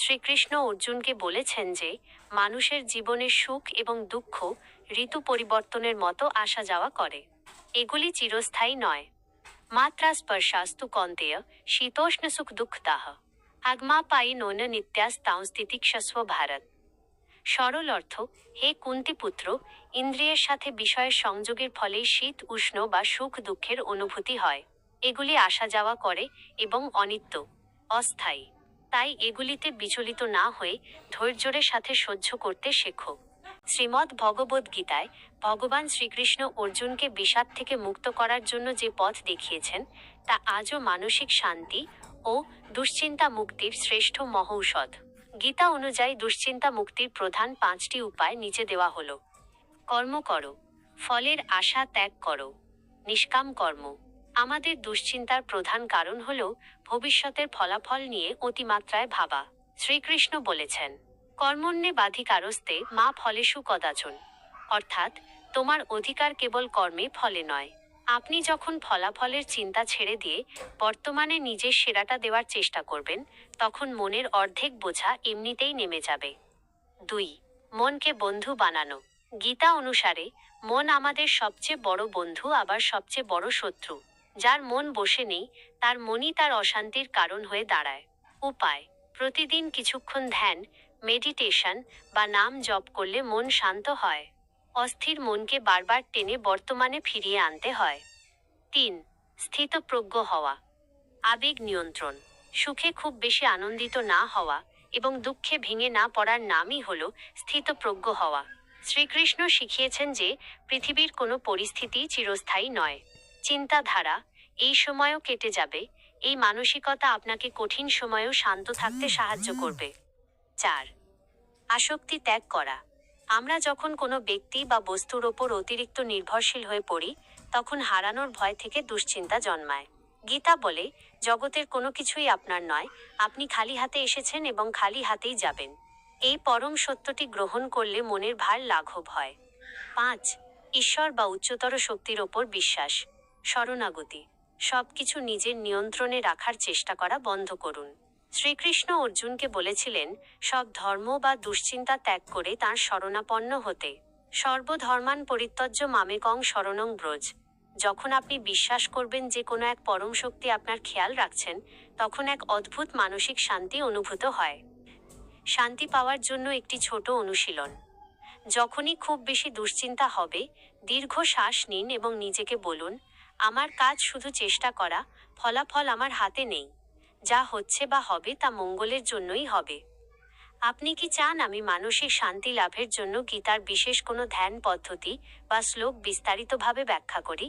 শ্রীকৃষ্ণ অর্জুনকে বলেছেন যে মানুষের জীবনে সুখ এবং দুঃখ ঋতু পরিবর্তনের মতো আসা যাওয়া করে। এগুলি চিরস্থায়ী নয়। মাত্রা স্পর্শাস্তু কন্তেয় শীতোষ্ণ সুখ দুঃখদাহ আগমাপায়ী নৈন নিত্যাস্তাংস্তিতিক্ষস্ব ভারত। সরল অর্থ, হে কুন্তিপুত্র, ইন্দ্রিয়ের সাথে বিষয়ের সংযোগের ফলেই শীত উষ্ণ বা সুখ দুঃখের অনুভূতি হয়। এগুলি আসা যাওয়া করে এবং অনিত্য, অস্থায়ী। তাই এগুলিতে বিচলিত না হয়ে ধৈর্যের সাথে সহ্য করতে শেখো। শ্রীমদ্ ভগবদ্গীতায় ভগবান শ্রীকৃষ্ণ অর্জুনকে বিষাদ থেকে মুক্ত করার জন্য যে পথ দেখিয়েছেন তা আজও মানসিক শান্তি ও দুশ্চিন্তা মুক্তির শ্রেষ্ঠ মহৌষধ। গীতা অনুযায়ী দুশ্চিন্তা মুক্তির প্রধান 5টি উপায় নিচে দেওয়া হলো। কর্ম করো, ফলের আশা ত্যাগ করো, নিষ্কাম কর্ম। আমাদের দুশ্চিন্তার প্রধান কারণ হল ভবিষ্যতের ফলাফল নিয়ে অতিমাত্রায় ভাবা। শ্রীকৃষ্ণ বলেছেন, কর্মণ্যে বাধিকারস্তে মা ফলেষু কদাচন, অর্থাৎ তোমার অধিকার কেবল কর্মে ফলে নয়। আপনি যখন ফলাফলের চিন্তা ছেড়ে দিয়ে বর্তমানে নিজের সেরাটা দেওয়ার চেষ্টা করবেন, তখন মনের অর্ধেক বোঝা এমনিতেই নেমে যাবে। 2. মনকে বন্ধু বানানো। গীতা অনুসারে মন আমাদের সবচেয়ে বড় বন্ধু আবার সবচেয়ে বড় শত্রু। যার মন বসে নেই তার মনই তার অশান্তির কারণ হয়ে দাঁড়ায়। উপায়: প্রতিদিন কিছুক্ষণ ধ্যান, মেডিটেশন বা নাম জপ করলে মন শান্ত হয়। অস্থির মনকে বারবার টেনে বর্তমানে ফিরিয়ে আনতে হয়। 3. স্থিতপ্রজ্ঞ হওয়া। আবেগ নিয়ন্ত্রণ। সুখে খুব বেশি আনন্দিত না হওয়া এবং দুঃখে ভেঙে না পড়ার নামই হল স্থিতপ্রজ্ঞ হওয়া। শ্রীকৃষ্ণ শিখিয়েছেন যে পৃথিবীর কোনো পরিস্থিতি চিরস্থায়ী নয়। চিন্তাধারা, এই সময়ও কেটে যাবে, এই মানসিকতা আপনাকে কঠিন সময়েও শান্ত থাকতে সাহায্য করবে। 4. আসক্তি ত্যাগ করা। আমরা যখন কোনো ব্যক্তি বা বস্তুর ওপর অতিরিক্ত নির্ভরশীল হয়ে পড়ি, তখন হারানোর ভয় থেকে দুশ্চিন্তা জন্মায়। গীতা বলে, জগতের কোনো কিছুই আপনার নয়, আপনি খালি হাতে এসেছেন এবং খালি হাতেই যাবেন। এই পরম সত্যটি গ্রহণ করলে মনের ভার লাঘব হয়। 5. ঈশ্বর বা উচ্চতর শক্তির ওপর বিশ্বাস, শরণাগতি। সবকিছু নিজের নিয়ন্ত্রণে রাখার চেষ্টা করা বন্ধ করুন। শ্রীকৃষ্ণ অর্জুনকে বলেছিলেন সব ধর্ম বা দুশ্চিন্তা ত্যাগ করে তাঁর শরণাপন্ন হতে। সর্বধর্মান পরিত্যজ্য মামেকং শরণং ব্রজ। যখন আপনি বিশ্বাস করবেন যে কোনো এক পরম শক্তি আপনার খেয়াল রাখছেন, তখন এক অদ্ভুত মানসিক শান্তি অনুভূত হয়। শান্তি পাওয়ার জন্য একটি ছোট অনুশীলন: যখনই খুব বেশি দুশ্চিন্তা হবে, দীর্ঘ শ্বাস নিন এবং নিজেকে বলুন, আমার কাজ শুধু চেষ্টা করা, ফলাফল আমার হাতে নেই। যা হচ্ছে বা হবে তা মঙ্গলের জন্যই হবে। আপনি কি চান আমি মানসিক শান্তি লাভের জন্য গীতার বিশেষ কোনো ধ্যান পদ্ধতি বা শ্লোক বিস্তারিতভাবে ব্যাখ্যা করি?